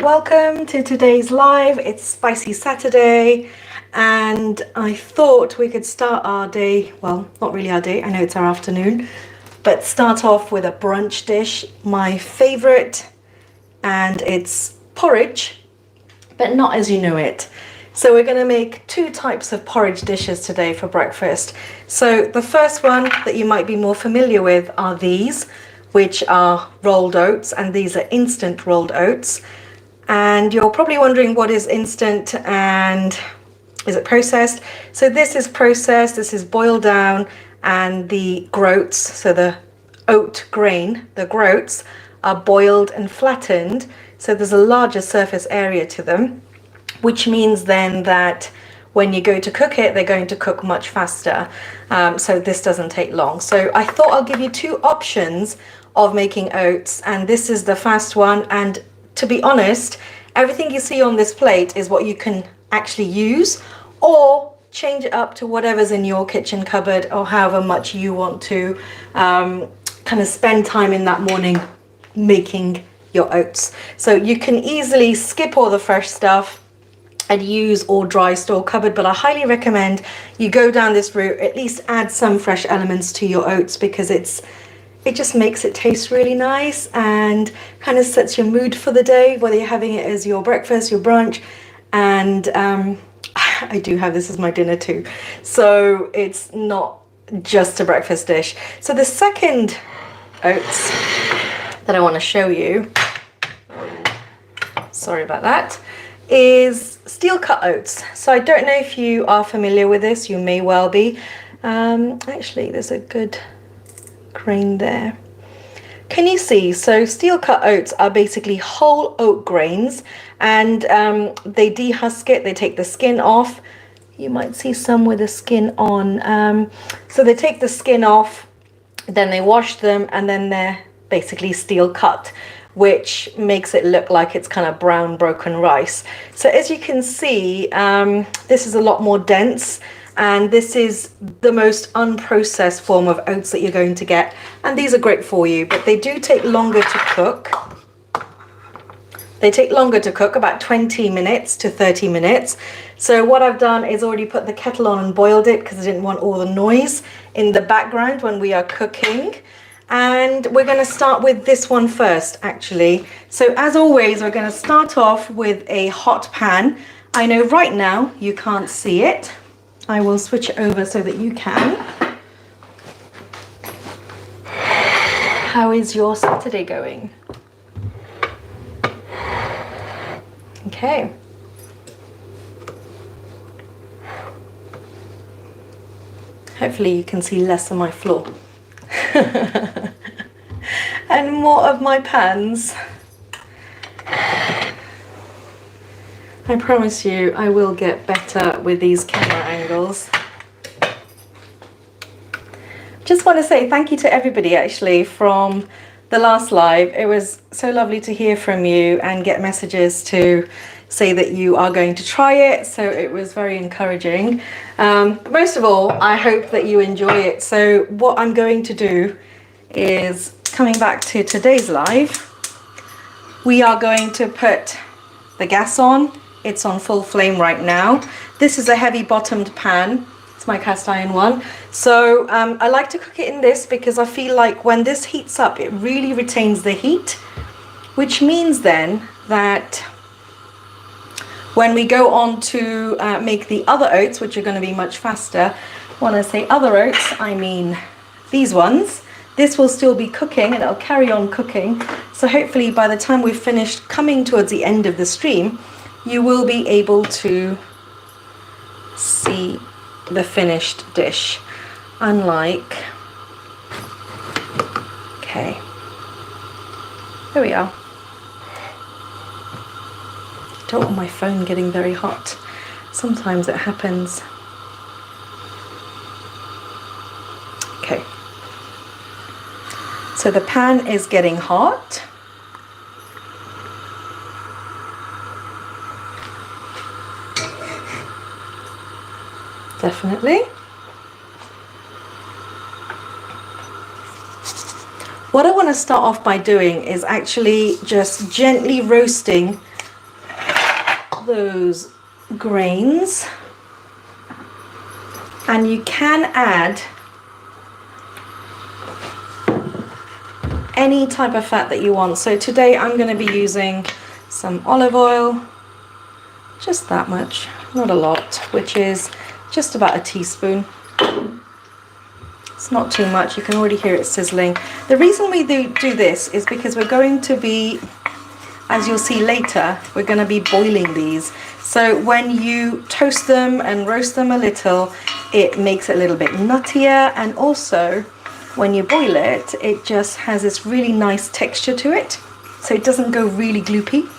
welcome to today's live. It's Spicy Saturday and I thought we could start our day, well, not really our day, I know it's our afternoon, but start off with a brunch dish, my favorite, and it's porridge, but not as you know it. So we're going to make two types of porridge dishes today for breakfast. So the first one that you might be more familiar with are these, which are rolled oats, and these are instant rolled oats. And you're probably wondering what is instant and is it processed? So this is processed, this is boiled down, and the groats, so the oat grain, the groats are boiled and flattened. So there's a larger surface area to them, which means then that when you go to cook it, they're going to cook much faster. So this doesn't take long. So I thought I'll give you two options of making oats, and this is the fast one. And to be honest, everything you see on this plate is what you can actually use, or change it up to whatever's in your kitchen cupboard, or however much you want to kind of spend time in that morning making your oats. So you can easily skip all the fresh stuff and use all dry store cupboard, but I highly recommend you go down this route, at least add some fresh elements to your oats, because it just makes it taste really nice and kind of sets your mood for the day, whether you're having it as your breakfast, your brunch, and I do have this as my dinner too. So it's not just a breakfast dish. So the second oats that I want to show you, sorry about that, is steel cut oats. So I don't know if you are familiar with this, you may well be. Actually, there's a good grain there. Can you see? So steel cut oats are basically whole oat grains, and they dehusk it, they take the skin off. You might see some with the skin on. So they take the skin off, then they wash them, and then they're basically steel cut, which makes it look like it's kind of brown broken rice. So as you can see, this is a lot more dense, and this is the most unprocessed form of oats that you're going to get, and these are great for you, but they do take longer to cook. They take longer to cook, about 20 minutes to 30 minutes. So what I've done is already put the kettle on and boiled it, because I didn't want all the noise in the background when we are cooking. And we're going to start with this one first, actually. So as always, we're going to start off with a hot pan. I know right now you can't see it. I will switch it over so that you can. How is your Saturday going? Okay. Hopefully you can see less of my floor. And more of my pans. I promise you I will get better with these camera angles. Just want to say thank you to everybody actually from the last live. It was so lovely to hear from you and get messages to say that you are going to try it, so it was very encouraging. Most of all, I hope that you enjoy it. So what I'm going to do is, coming back to today's live, we are going to put the gas on. It's on full flame right now. This is a heavy bottomed pan. It's my cast iron one. So I like to cook it in this because I feel like when this heats up, it really retains the heat, which means then that when we go on to make the other oats, which are going to be much faster. When I say other oats, I mean these ones. This will still be cooking and it'll carry on cooking. So hopefully by the time we've finished coming towards the end of the stream, you will be able to see the finished dish. Unlike, okay, there we are. Don't want my phone getting very hot. Sometimes it happens. Okay. So the pan is getting hot. Definitely. What I want to start off by doing is actually just gently roasting those grains, and you can add any type of fat that you want. So today I'm going to be using some olive oil, just that much, not a lot, which is just about a teaspoon. It's not too much, you can already hear it sizzling. The reason we do this is because we're going to be, as you'll see later, we're going to be boiling these. So when you toast them and roast them a little, it makes it a little bit nuttier, and also when you boil it, it just has this really nice texture to it, so it doesn't go really gloopy.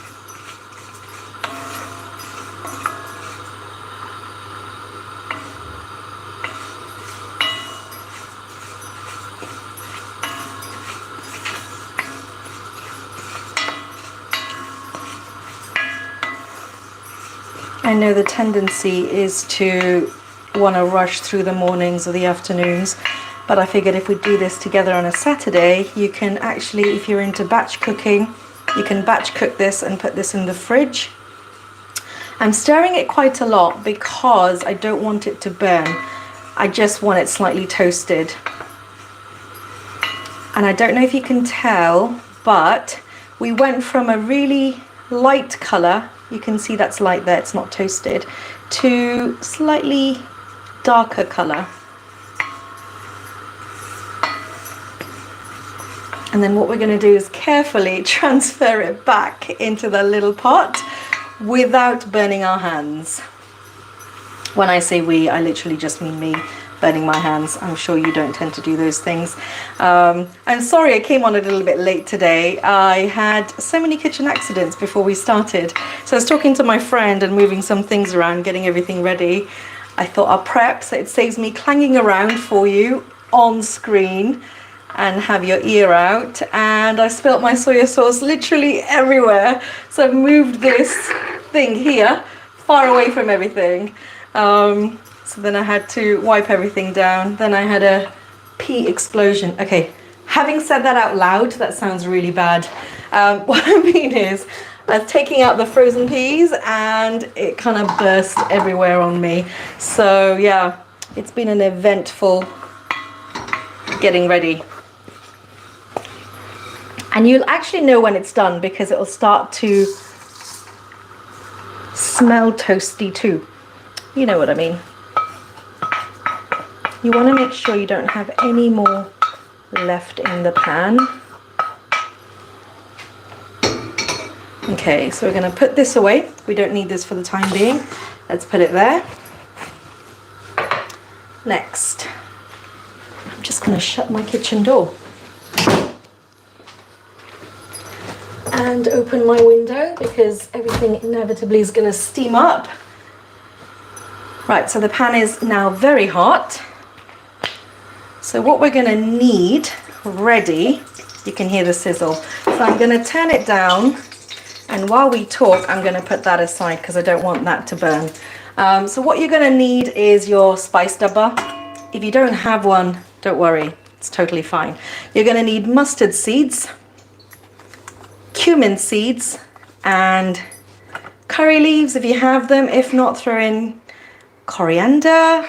I know the tendency is to want to rush through the mornings or the afternoons, but I figured if we do this together on a Saturday, you can actually, if you're into batch cooking, you can batch cook this and put this in the fridge. I'm stirring it quite a lot because I don't want it to burn. I just want it slightly toasted. And I don't know if you can tell, but we went from a really light colour, you can see that's light there, it's not toasted, to slightly darker colour. And then what we're going to do is carefully transfer it back into the little pot without burning our hands. When I say we, I literally just mean me burning my hands. I'm sure you don't tend to do those things. I'm sorry I came on a little bit late today. I had so many kitchen accidents before we started. So I was talking to my friend and moving some things around, getting everything ready. I thought I'll prep so it saves me clanging around for you on screen and have your ear out, and I spilt my soya sauce literally everywhere, so I've moved this thing here far away from everything. So then I had to wipe everything down, then I had a pea explosion. Okay, having said that out loud, that sounds really bad. What I mean is I was taking out the frozen peas and it kind of burst everywhere on me. So yeah, it's been an eventful getting ready. And you'll actually know when it's done because it'll start to smell toasty too. You know what I mean. You want to make sure you don't have any more left in the pan. Okay, so we're going to put this away. We don't need this for the time being. Let's put it there. Next, I'm just going to shut my kitchen door and open my window because everything inevitably is going to steam up. Right, so the pan is now very hot. So what we're going to need ready, you can hear the sizzle. So I'm going to turn it down, and while we talk, I'm going to put that aside because I don't want that to burn. So what you're going to need is your spice dabba. If you don't have one, don't worry, it's totally fine. You're going to need mustard seeds, cumin seeds, and curry leaves if you have them. If not, throw in coriander.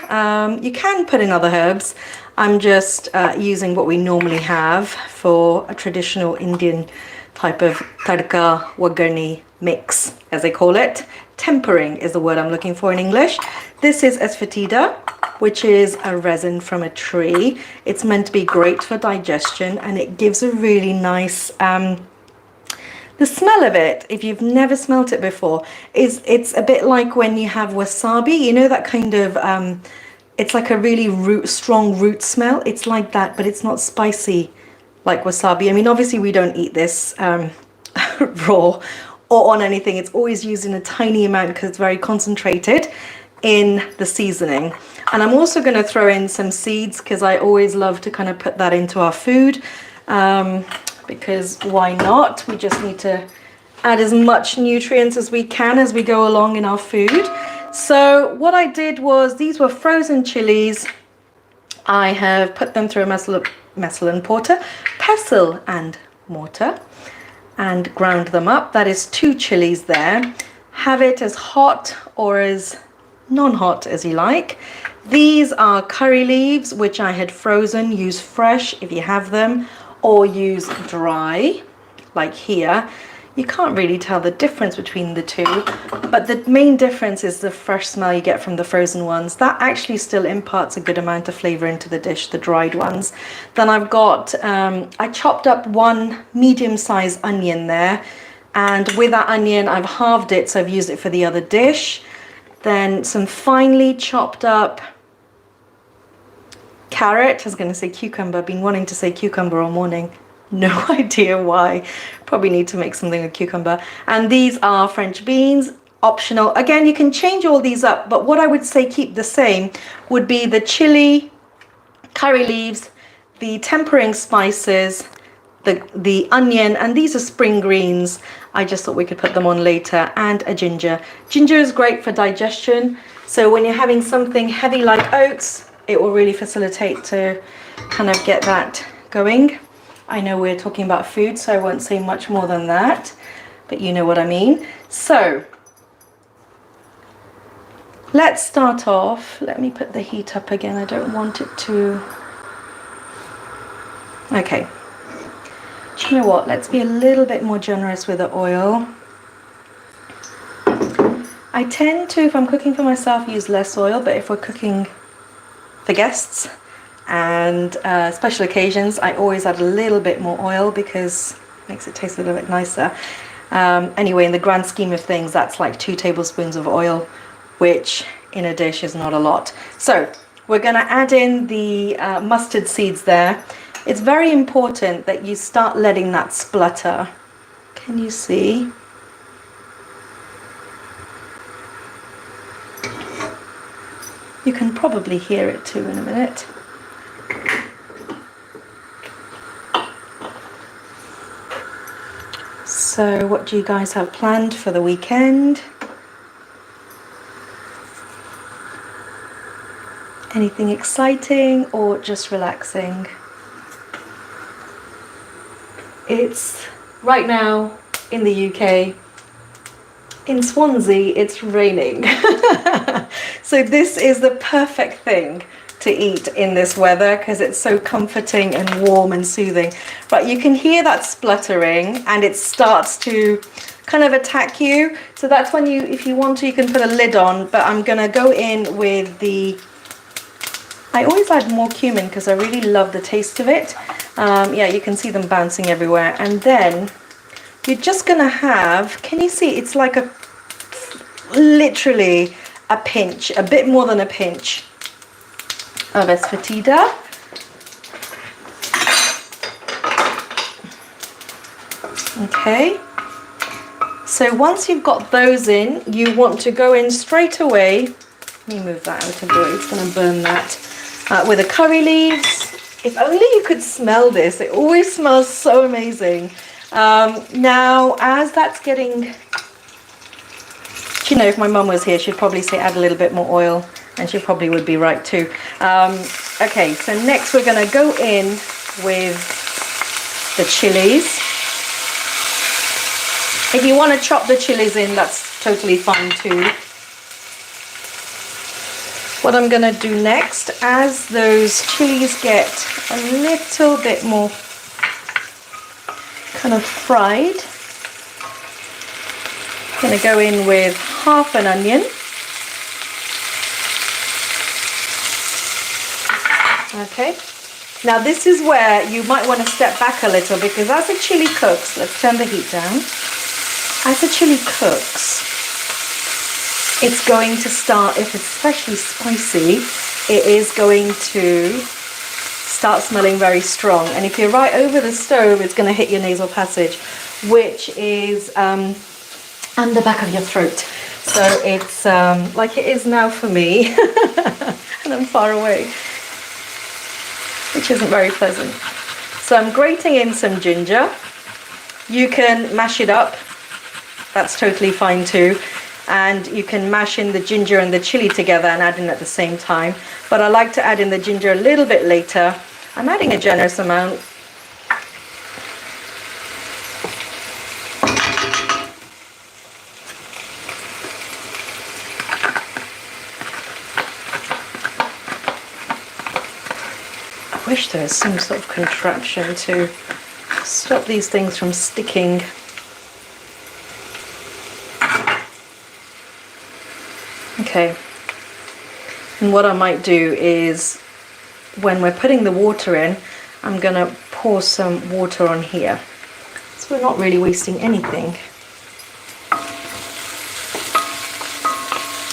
You can put in other herbs. I'm just using what we normally have for a traditional Indian type of tadka wagani mix, as they call it. Tempering is the word I'm looking for in English. This is Asafoetida, which is a resin from a tree. It's meant to be great for digestion, and it gives a really nice the smell of it, if you've never smelt it before, it's a bit like when you have wasabi, you know, that kind of it's like a really strong root smell. It's like that, but it's not spicy like wasabi. I mean, obviously we don't eat this raw or on anything. It's always used in a tiny amount because it's very concentrated in the seasoning. And I'm also going to throw in some seeds because I always love to kind of put that into our food, because why not? We just need to add as much nutrients as we can as we go along in our food. So what I did was, these were frozen chilies. I have put them through a pestle and mortar, and ground them up. That is 2 chilies there. Have it as hot or as non-hot as you like. These are curry leaves, which I had frozen. Use fresh if you have them, or use dry, like here. You can't really tell the difference between the two, but the main difference is the fresh smell you get from the frozen ones. That actually still imparts a good amount of flavor into the dish, the dried ones. Then I've got, I chopped up one medium-sized onion there, and with that onion, I've halved it, so I've used it for the other dish. Then some finely chopped up carrot. I was going to say cucumber. I've been wanting to say cucumber all morning. No idea why. Probably need to make something with cucumber. And these are French beans, optional. Again, you can change all these up, but what I would say keep the same would be the chili, curry leaves, the tempering spices, the onion, and these are spring greens. I just thought we could put them on later, and a ginger. Ginger is great for digestion. So when you're having something heavy like oats, it will really facilitate to kind of get that going. I know we're talking about food, so I won't say much more than that, but you know what I mean. So let's start off. Let me put the heat up again. I don't want it to... Okay. Do you know what? Let's be a little bit more generous with the oil. I tend to, if I'm cooking for myself, use less oil, but if we're cooking for guests and special occasions, I always add a little bit more oil because it makes it taste a little bit nicer. Anyway, in the grand scheme of things, that's like 2 tablespoons of oil, which in a dish is not a lot. So we're going to add in the mustard seeds there. It's very important that you start letting that splutter. Can you see? You can probably hear it too in a minute. So what do you guys have planned for the weekend? Anything exciting or just relaxing? It's right now in the UK. In Swansea, it's raining. So this is the perfect thing to eat in this weather because it's so comforting and warm and soothing. But you can hear that spluttering and it starts to kind of attack you. So that's when you, if you want to, you can put a lid on, but I'm gonna go in with the, I always add more cumin because I really love the taste of it. Yeah, you can see them bouncing everywhere. And then you're just gonna have, can you see, it's like a, literally a pinch, a bit more than a pinch of Asafoetida. Okay, so once you've got those in, you want to go in straight away. Let me move that out of the way, it's going to burn that. With the curry leaves. If only you could smell this, it always smells so amazing. Now, as that's getting, you know, if my mum was here, she'd probably say add a little bit more oil, and she probably would be right too. Okay, so next we're going to go in with the chilies. If you want to chop the chilies in, that's totally fine too. What I'm going to do next, as those chilies get a little bit more kind of fried, I'm going to go in with half an onion. Okay, now this is where you might want to step back a little because as the chili cooks, let's turn the heat down. As the chili cooks, it's going to start, if it's especially spicy, it is going to start smelling very strong. And if you're right over the stove, it's going to hit your nasal passage, which is on the back of your throat. So it's like it is now for me, and I'm far away, which isn't very pleasant. So I'm grating in some ginger. You can mash it up, that's totally fine too. And you can mash in the ginger and the chili together and add in at the same time. But I like to add in the ginger a little bit later. I'm adding a generous amount. wish there was some sort of contraption to stop these things from sticking. Okay, and what I might do is when we're putting the water in, I'm gonna pour some water on here, so we're not really wasting anything.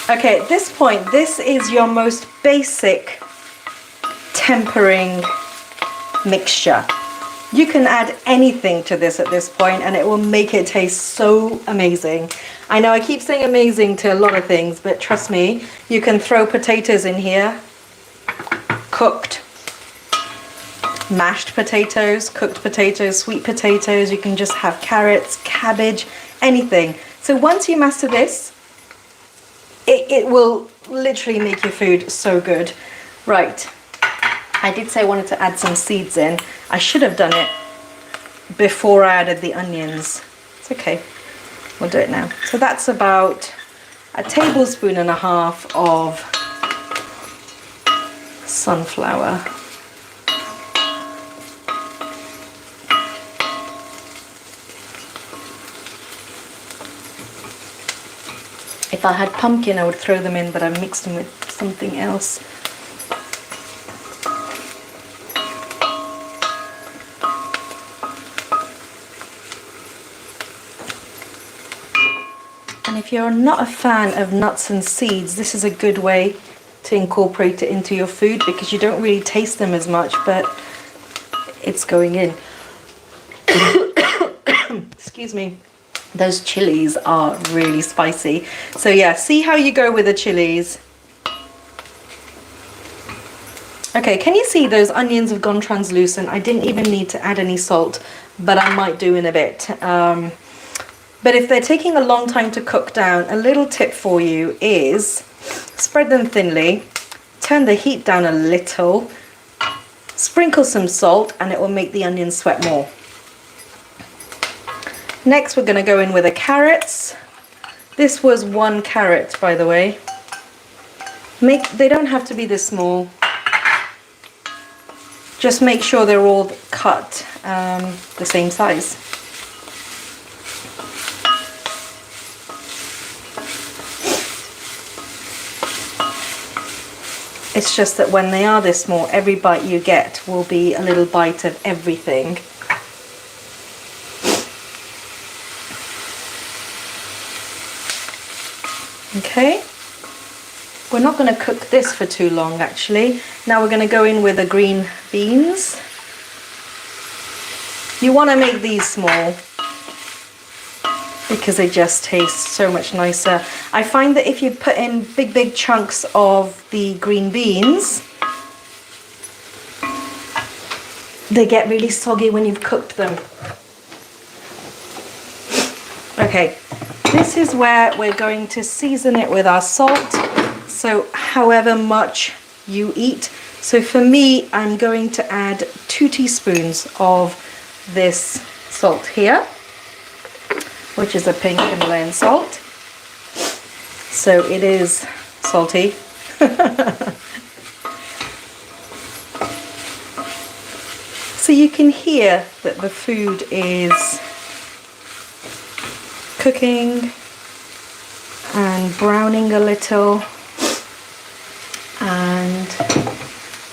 Okay, at this point, this is your most basic tempering mixture. You can add anything to this at this point and it will make it taste so amazing. I know I keep saying amazing to a lot of things, but trust me, you can throw potatoes in here, cooked, mashed potatoes, cooked potatoes, sweet potatoes. You can just have carrots, cabbage, anything. So once you master this, it will literally make your food so good. Right, I did say I wanted to add some seeds in. I should have done it before I added the onions. It's okay, we'll do it now. So that's about 1.5 tablespoons of sunflower. If I had pumpkin, I would throw them in, but I mixed them with something else. And if you're not a fan of nuts and seeds, this is a good way to incorporate it into your food because you don't really taste them as much, but it's going in. Excuse me. Those chilies are really spicy. So yeah, see how you go with the chilies. Okay, can you see those onions have gone translucent? I didn't even need to add any salt, but I might do in a bit. But if they're taking a long time to cook down, a little tip for you is spread them thinly, turn the heat down a little, sprinkle some salt, and it will make the onions sweat more. Next, we're going to go in with the carrots. This was 1 carrot, by the way. They don't have to be this small. Just make sure they're all cut the same size. It's just that when they are this small, every bite you get will be a little bite of everything. Okay, we're not going to cook this for too long actually. Now we're going to go in with the green beans. You want to make these small because they just taste so much nicer. I find that if you put in big chunks of the green beans, they get really soggy when you've cooked them. Okay. This is where we're going to season it with our salt, so however much you eat. So for me, I'm going to add 2 teaspoons of this salt here, which is a pink Himalayan salt. So it is salty. So you can hear that the food is cooking and browning a little. And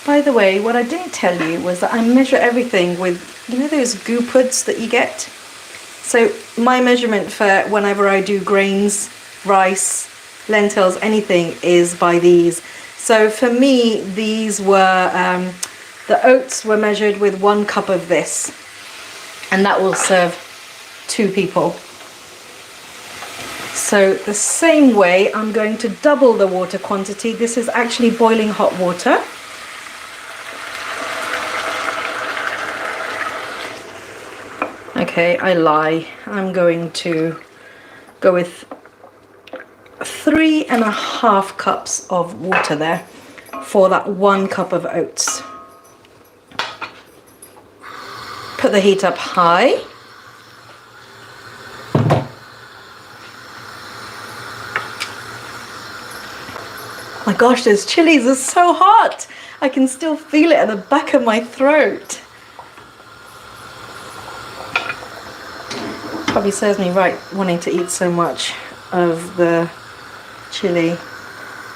by the way, what I didn't tell you was that I measure everything with, you know, those goo puds that you get. So my measurement for whenever I do grains, rice, lentils, anything is by these. So for me, these were the oats were measured with 1 cup of this, and that will serve 2 people. So the same way, I'm going to double the water quantity. This is actually boiling hot water. Okay, I lie. I'm going to go with 3.5 cups of water there for that 1 cup of oats. Put the heat up high. My gosh, those chilies are so hot. I can still feel it at the back of my throat. Probably serves me right wanting to eat so much of the chili.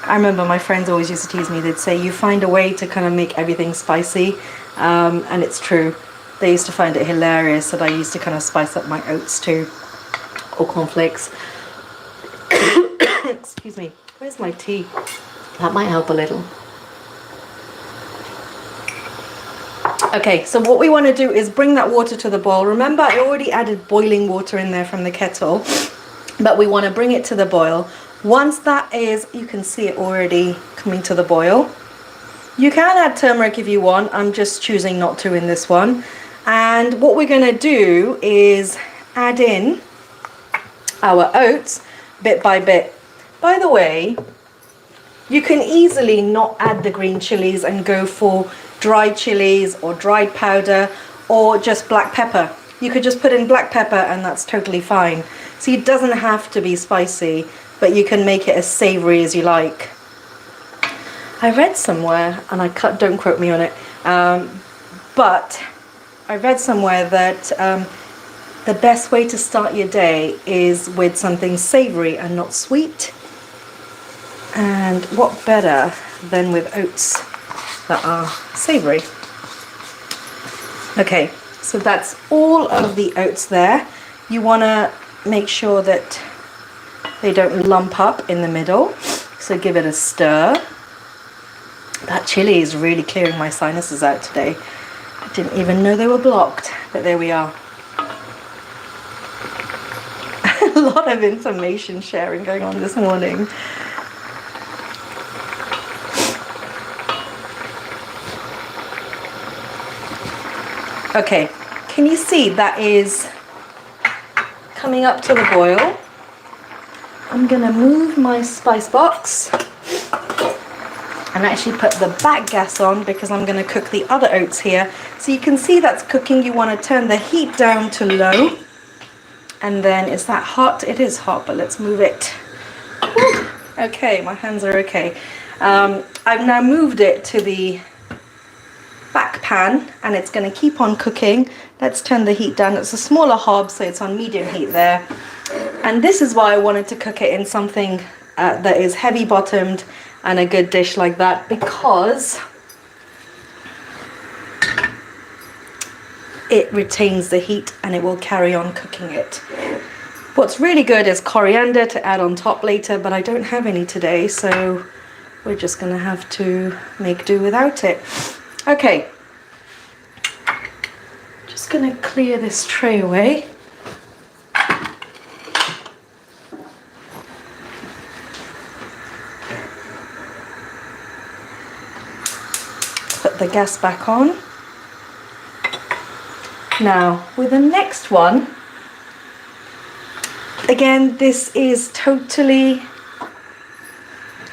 I remember my friends always used to tease me. They'd say, you find a way to kind of make everything spicy. And it's true. They used to find it hilarious that I used to kind of spice up my oats too, or cornflakes. Excuse me. Where's my tea? That might help a little. Okay, so what we want to do is bring that water to the boil. Remember, I already added boiling water in there from the kettle, but we want to bring it to the boil. Once that is, you can see it already coming to the boil. You can add turmeric if you want. I'm just choosing not to in this one. And what we're going to do is add in our oats bit by bit. By the way, you can easily not add the green chilies and go for dried chilies or dried powder or just black pepper. You could just put in black pepper and that's totally fine. So it doesn't have to be spicy, but you can make it as savory as you like. I read somewhere, and don't quote me on it, but I read somewhere that the best way to start your day is with something savory and not sweet. And what better than with oats that are savory? Okay, so that's all of the oats there. You want to make sure that they don't lump up in the middle, so give it a stir. That chili is really clearing my sinuses out today. I didn't even know they were blocked, but there we are. A lot of information sharing going on this morning. Okay, can you see that is coming up to the boil? I'm gonna move my spice box and actually put the back gas on because I'm going to cook the other oats here. So you can see that's cooking. You want to turn the heat down to low. And then, is that hot? It is hot, but let's move it. Woo. Okay, my hands are okay. I've now moved it to the back pan and it's going to keep on cooking. Let's turn the heat down. It's a smaller hob, so it's on medium heat there. And this is why I wanted to cook it in something that is heavy bottomed and a good dish like that, because it retains the heat and it will carry on cooking it. What's really good is coriander to add on top later, but I don't have any today, so we're just gonna have to make do without it. Okay, just gonna clear this tray away. Put the gas back on. Now, with the next one, again, this is totally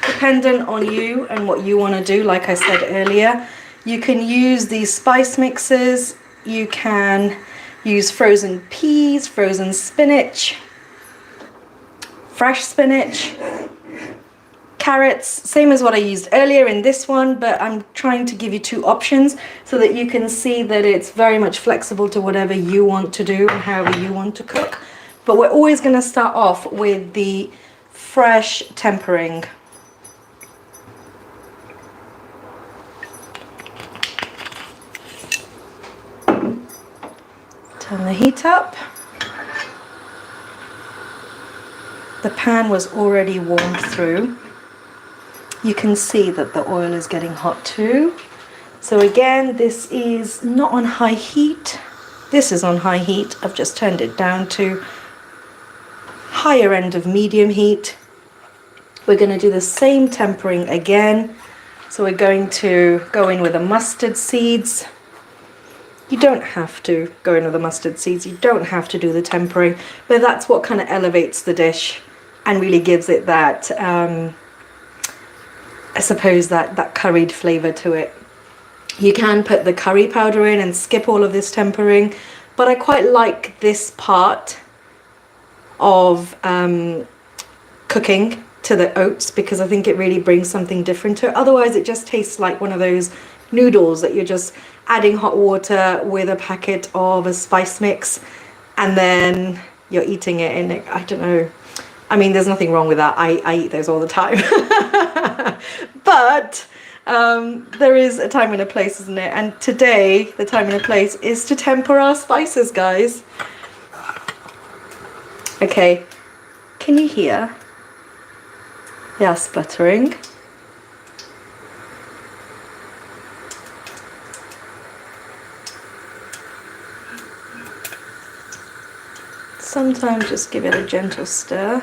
dependent on you and what you want to do. Like I said earlier, you can use these spice mixes, you can use frozen peas, frozen spinach, fresh spinach, carrots, same as what I used earlier in this one, but I'm trying to give you two options so that you can see that it's very much flexible to whatever you want to do and however you want to cook. But we're always going to start off with the fresh tempering. Turn the heat up. The pan was already warmed through. You can see that the oil is getting hot too. So again, this is not on high heat. This is on high heat. I've just turned it down to higher end of medium heat. We're going to do the same tempering again. So we're going to go in with the mustard seeds. You don't have to go in with the mustard seeds. You don't have to do the tempering, but that's what kind of elevates the dish and really gives it that I suppose that curried flavour to it. You can put the curry powder in and skip all of this tempering, but I quite like this part of cooking to the oats, because I think it really brings something different to it. Otherwise, it just tastes like one of those noodles that you're just adding hot water with a packet of a spice mix, and then you're eating it in it. I don't know. I mean, there's nothing wrong with that. I eat those all the time. But there is a time and a place, isn't it? And today, the time and the place is to temper our spices, guys. Okay, can you hear? They are sputtering. Sometimes just give it a gentle stir.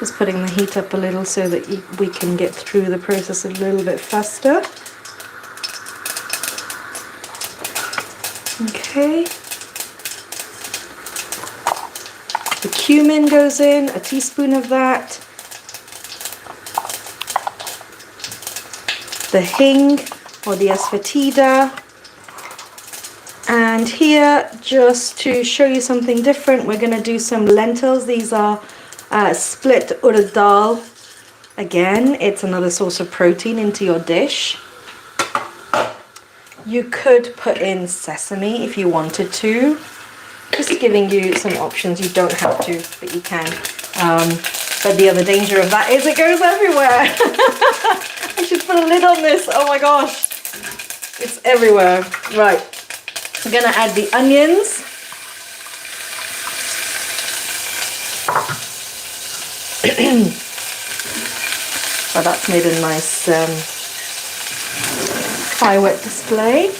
Just putting the heat up a little so that we can get through the process a little bit faster. Okay. The cumin goes in, a teaspoon of that. The hing or the Asafoetida. And here, just to show you something different, we're going to do some lentils. These are split urad dal. Again, it's another source of protein into your dish. You could put in sesame if you wanted to. Just giving you some options. You don't have to, but you can. But the other danger of that is it goes everywhere. I should put a lid on this. Oh my gosh. It's everywhere. Right. I'm going to add the onions. Oh, that's made a nice fire wet display.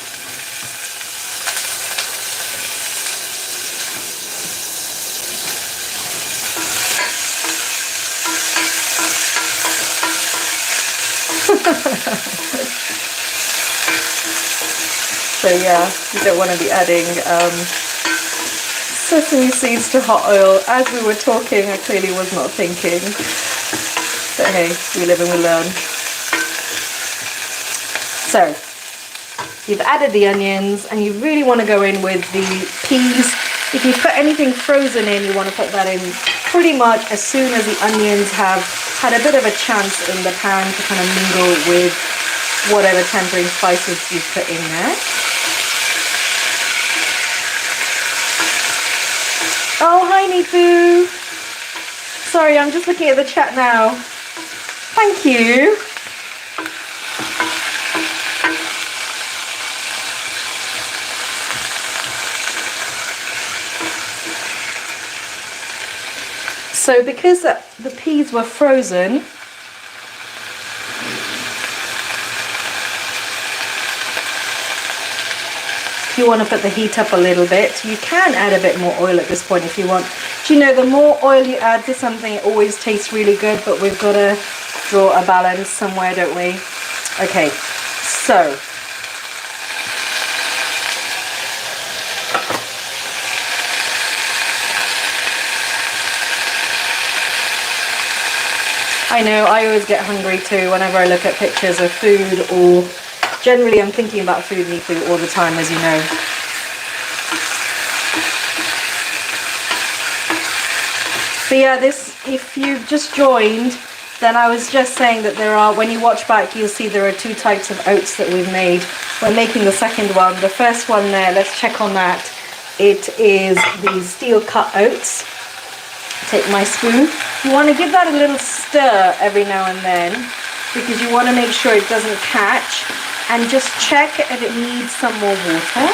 So yeah, you don't want to be adding sesame seeds to hot oil. As we were talking, I clearly was not thinking. But hey, we live and we learn. So, you've added the onions, and you really want to go in with the peas. If you put anything frozen in, you want to put that in pretty much as soon as the onions have had a bit of a chance in the pan to kind of mingle with whatever tempering spices you've put in there. Oh, hi Nifu. Sorry, I'm just looking at the chat now. Thank you. So because the peas were frozen, you want to put the heat up a little bit. You can add a bit more oil at this point if you want. Do you know, the more oil you add to something, it always tastes really good, but we've got to draw a balance somewhere, don't we? Okay, so I know, I always get hungry too whenever I look at pictures of food, or generally I'm thinking about food and food all the time, as you know. But yeah, this, if you've just joined, then I was just saying that there are, when you watch back, you'll see there are two types of oats that we've made. We're making the second one. The first one there, let's check on that. It is the steel cut oats. Take my spoon. You want to give that a little stir every now and then, because you want to make sure it doesn't catch, and just check if it needs some more water.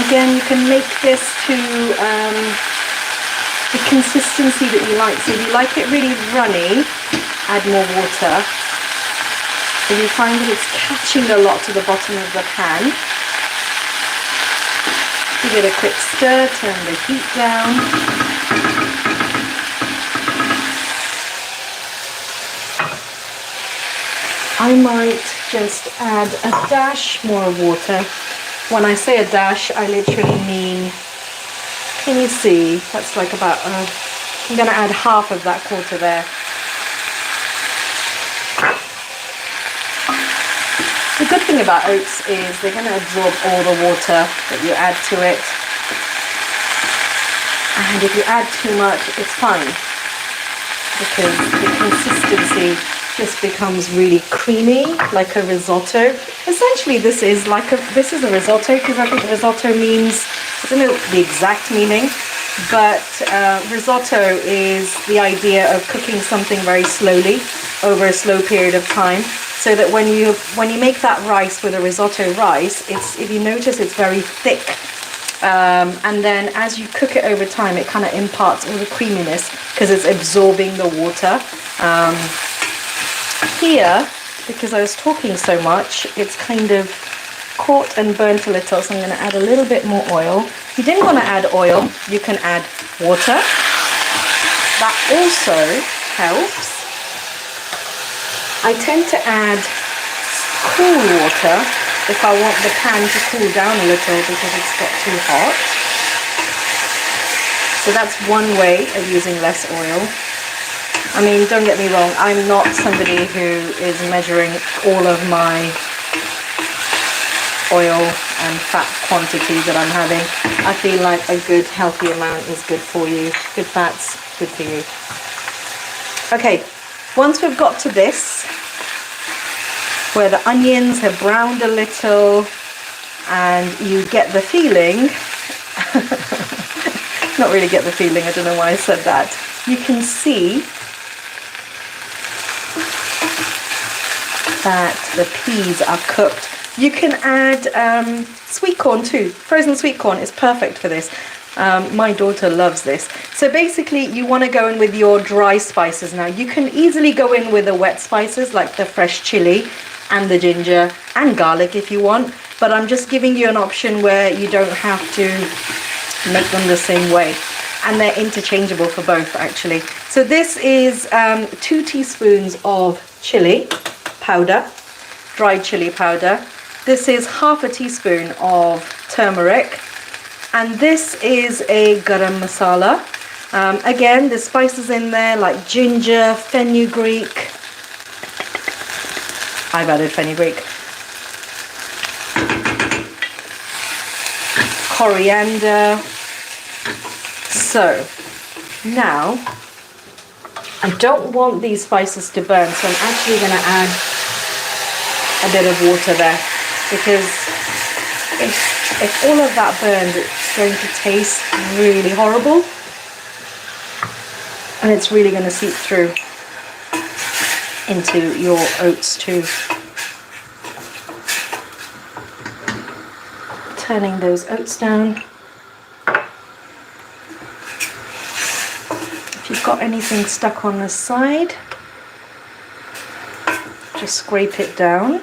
Again, you can make this to the consistency that you like. So if you like it really runny, add more water. If you find that it's catching a lot to the bottom of the pan, give it a quick stir, turn the heat down. I might just add a dash more water. When I say a dash, I literally mean, can you see? That's like about, I'm going to add half of that quarter there. The good thing about oats is they're going to absorb all the water that you add to it. And if you add too much, it's fine, because the consistency just becomes really creamy, like a risotto. Essentially, this is a risotto, because I think risotto means, I don't know the exact meaning, but risotto is the idea of cooking something very slowly over a slow period of time, so that when you make that rice with a risotto rice, if you notice, it's very thick. And then as you cook it over time, it kind of imparts all the creaminess because it's absorbing the water. Here, because I was talking so much, it's kind of caught and burnt a little, so I'm going to add a little bit more oil. If you didn't want to add oil, you can add water. That also helps. I tend to add cool water if I want the pan to cool down a little because it's got too hot. So that's one way of using less oil. I mean, don't get me wrong, I'm not somebody who is measuring all of my oil and fat quantity that I'm having. I feel like a good healthy amount is good for you. Good fats, good for you. Okay, once we've got to this, where the onions have browned a little and you get the feeling, not really get the feeling, I don't know why I said that, you can see that the peas are cooked. You can add sweet corn too. Frozen sweet corn is perfect for this. My daughter loves this. So basically you want to go in with your dry spices now. You can easily go in with the wet spices like the fresh chili and the ginger and garlic if you want, but I'm just giving you an option where you don't have to make them the same way, and they're interchangeable for both actually. So this is 2 teaspoons of chili powder, dried chili powder. This is half a teaspoon of turmeric, and this is a garam masala. Again, there's spices in there like ginger, fenugreek. I've added fenugreek. Coriander. So now I don't want these spices to burn, so I'm actually going to add a bit of water there, because if all of that burns, it's going to taste really horrible, and it's really going to seep through into your oats too. Turning those oats down. If you've got anything stuck on the side, just scrape it down.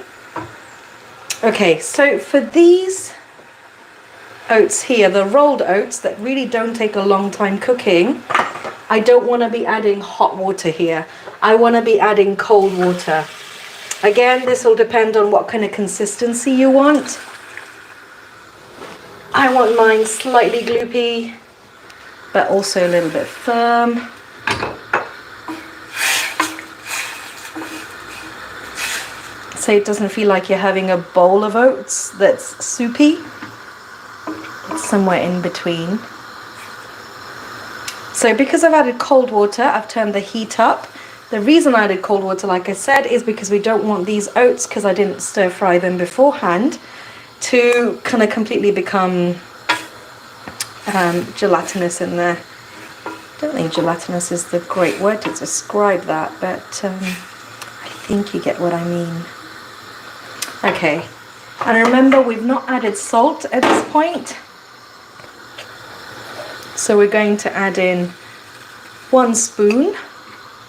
Okay, so for these oats here, the rolled oats that really don't take a long time cooking, I don't want to be adding hot water here. I want to be adding cold water. Again, this will depend on what kind of consistency you want. I want mine slightly gloopy, but also a little bit firm. So it doesn't feel like you're having a bowl of oats that's soupy. It's somewhere in between. So because I've added cold water, I've turned the heat up. The reason I added cold water, like I said, is because we don't want these oats, because I didn't stir fry them beforehand, to kind of completely become gelatinous in there. I don't think gelatinous is the great word to describe that, but I think you get what I mean. Okay, and remember, we've not added salt at this point. So we're going to add in 1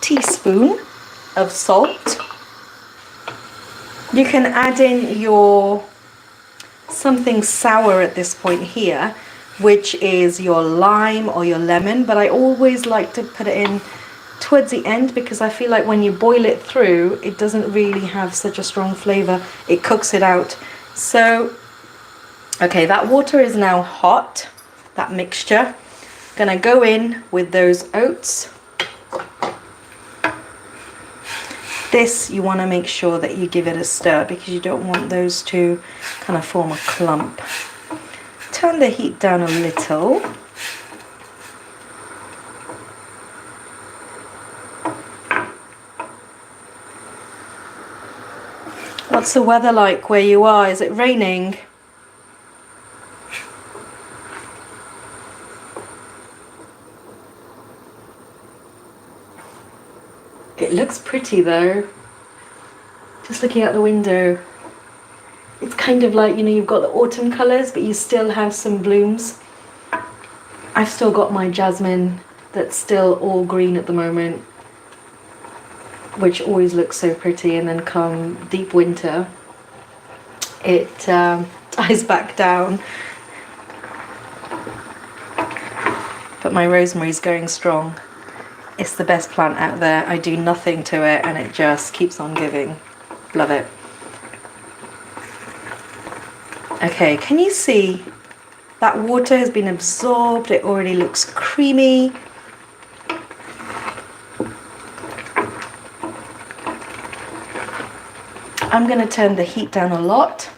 teaspoon of salt. You can add in your something sour at this point here, which is your lime or your lemon, but I always like to put it in towards the end, because I feel like when you boil it through, it doesn't really have such a strong flavor. It cooks it out. So, okay, that water is now hot, that mixture. Gonna go in with those oats. This, you want to make sure that you give it a stir, because you don't want those to kind of form a clump. Turn the heat down a little. What's the weather like where you are? Is it raining? It looks pretty though. Just looking out the window. It's kind of like, you know, you've got the autumn colours, but you still have some blooms. I've still got my jasmine that's still all green at the moment, which always looks so pretty, and then come deep winter, it dies back down. But my rosemary's going strong. It's the best plant out there. I do nothing to it and it just keeps on giving. Love it. Okay, can you see that water has been absorbed? It already looks creamy. I'm going to turn the heat down a lot.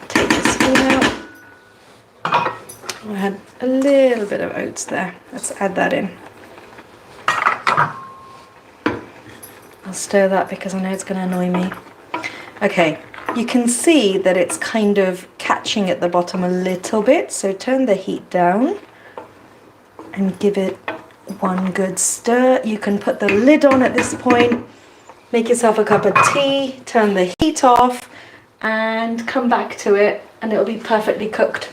Take the spoon out. I had a little bit of oats there. Let's add that in. I'll stir that because I know it's going to annoy me. Okay, you can see that it's kind of catching at the bottom a little bit, so turn the heat down and give it one good stir. You can put the lid on at this point, make yourself a cup of tea, turn the heat off and come back to it and it'll be perfectly cooked.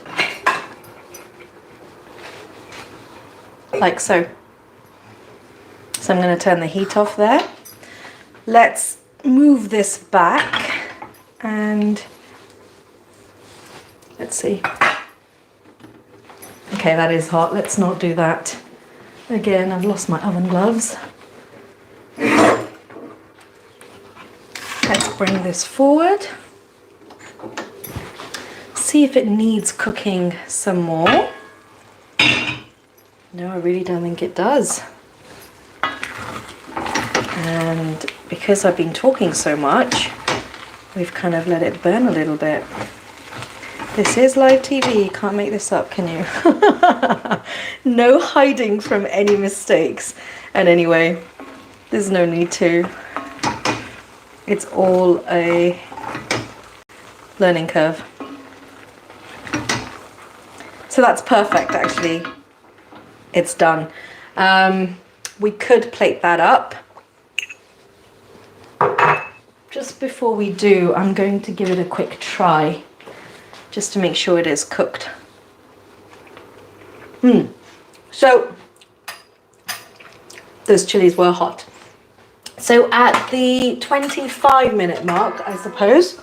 Like so. So I'm going to turn the heat off there. Let's move this back and let's see. Okay, that is hot. Let's not do that. Again, I've lost my oven gloves. Let's bring this forward. See if it needs cooking some more. No, I really don't think it does. And because I've been talking so much, we've kind of let it burn a little bit. This is live TV, you can't make this up, can you? No hiding from any mistakes. And anyway, there's no need to. It's all a learning curve. So that's perfect, actually. It's done. We could plate that up. Just before we do, I'm going to give it a quick try, just to make sure it is cooked. So, those chilies were hot. So at the 25-minute mark, I suppose,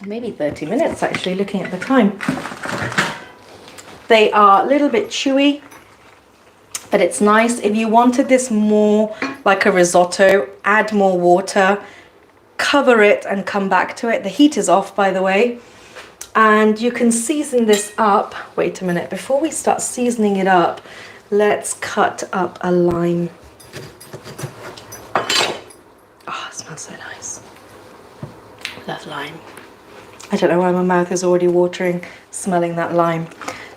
maybe 30 minutes actually, looking at the time. They are a little bit chewy, but it's nice. If you wanted this more like a risotto, add more water, cover it and come back to it. The heat is off, by the way. And you can season this up. Wait a minute, before we start seasoning it up, let's cut up a lime. Oh, it smells so nice. Love lime. I don't know why my mouth is already watering smelling that lime.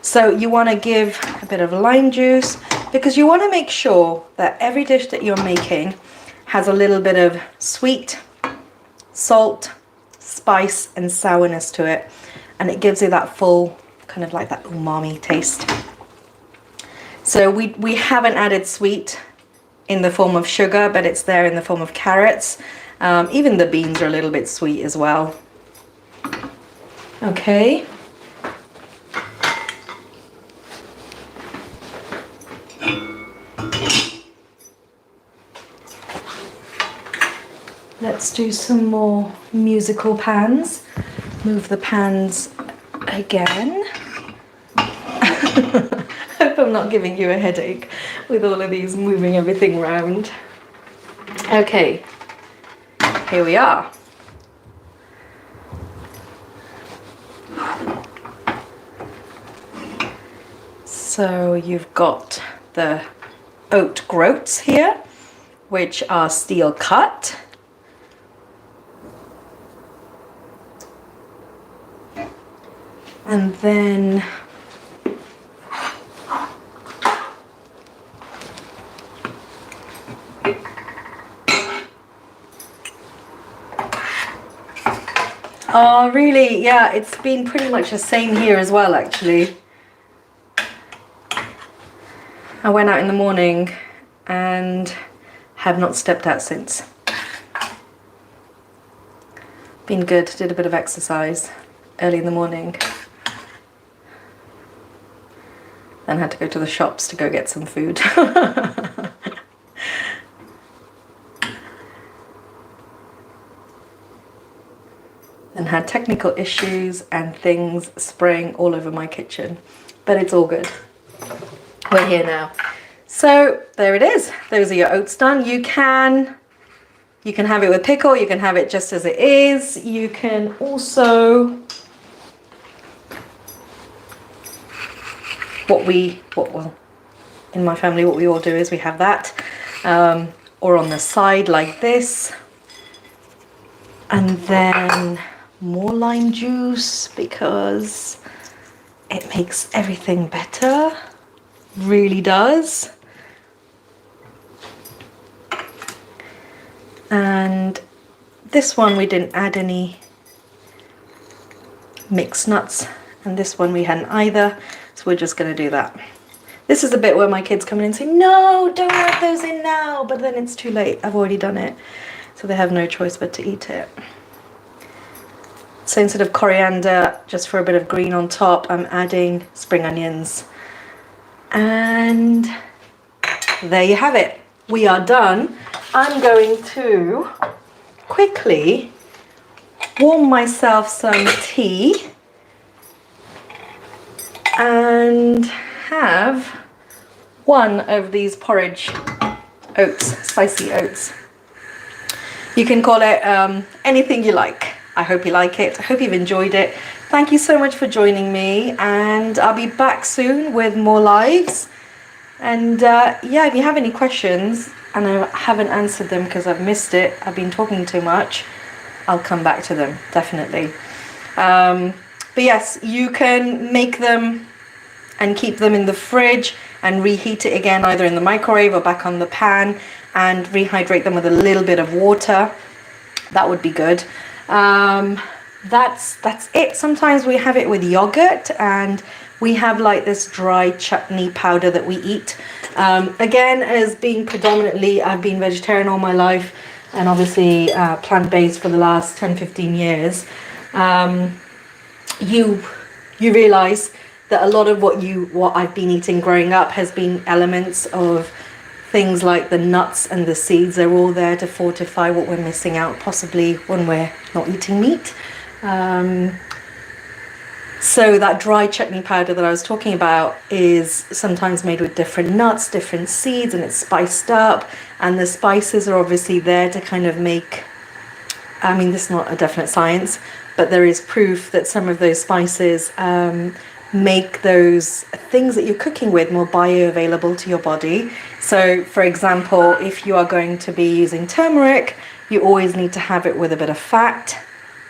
So you want to give a bit of lime juice because you want to make sure that every dish that you're making has a little bit of sweet, salt, spice and sourness to it, and it gives you that full kind of like that umami taste. So we haven't added sweet in the form of sugar, but it's there in the form of carrots. Even the beans are a little bit sweet as well. Okay. Let's do some more musical pans. Move the pans again. I hope I'm not giving you a headache with all of these moving everything around. Okay, here we are. So you've got the oat groats here, which are steel cut. And then Oh, really? Yeah, it's been pretty much the same here as well, actually. I went out in the morning and have not stepped out since. Been good, did a bit of exercise early in the morning. Then had to go to the shops to go get some food. And had technical issues and things spraying all over my kitchen. But it's all good. We're here now. So there it is. Those are your oats done. You can have it with pickle, you can have it just as it is. You can also, well, in my family, what we all do is we have that, or on the side like this. And then more lime juice because it makes everything better. Really does. And this one we didn't add any mixed nuts, and this one we hadn't either, so we're just going to do that. This is the bit where my kids come in and say, no, don't add those in now, but then it's too late, I've already done it, so they have no choice but to eat it. So instead of coriander, just for a bit of green on top, I'm adding spring onions. And there you have it. We are done. I'm going to quickly warm myself some tea and have one of these porridge oats, spicy oats. You can call it anything you like. I hope you like it. I hope you've enjoyed it. Thank you so much for joining me, and I'll be back soon with more lives. And yeah, if you have any questions and I haven't answered them because I've missed it, I've been talking too much, I'll come back to them, definitely. But yes, you can make them and keep them in the fridge and reheat it again, either in the microwave or back on the pan, and rehydrate them with a little bit of water. That would be good. That's it. Sometimes we have it with yogurt, and we have like this dry chutney powder that we eat. Again, as being predominantly, I've been vegetarian all my life, and obviously plant-based for the last 10-15 years. You realize that a lot of what I've been eating growing up has been elements of things like the nuts and the seeds. They're all there to fortify what we're missing out, possibly when we're not eating meat. So that dry chutney powder that I was talking about is sometimes made with different nuts, different seeds, and it's spiced up. And the spices are obviously there to kind of make, I mean, this is not a definite science, but there is proof that some of those spices make those things that you're cooking with more bioavailable to your body. So for example, if you are going to be using turmeric, you always need to have it with a bit of fat,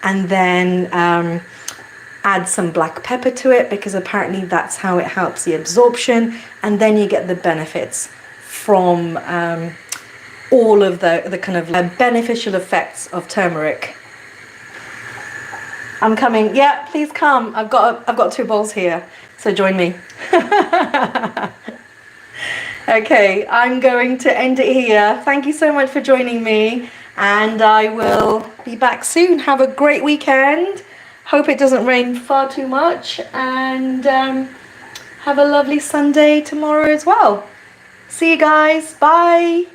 and then add some black pepper to it, because apparently that's how it helps the absorption, and then you get the benefits from all of the kind of beneficial effects of turmeric. I'm coming. Yeah, please come. I've got 2 bowls here, so join me. Okay, I'm going to end it here. Thank you so much for joining me, and I will be back soon. Have a great weekend. Hope it doesn't rain far too much, and have a lovely Sunday tomorrow as well. See you guys. Bye.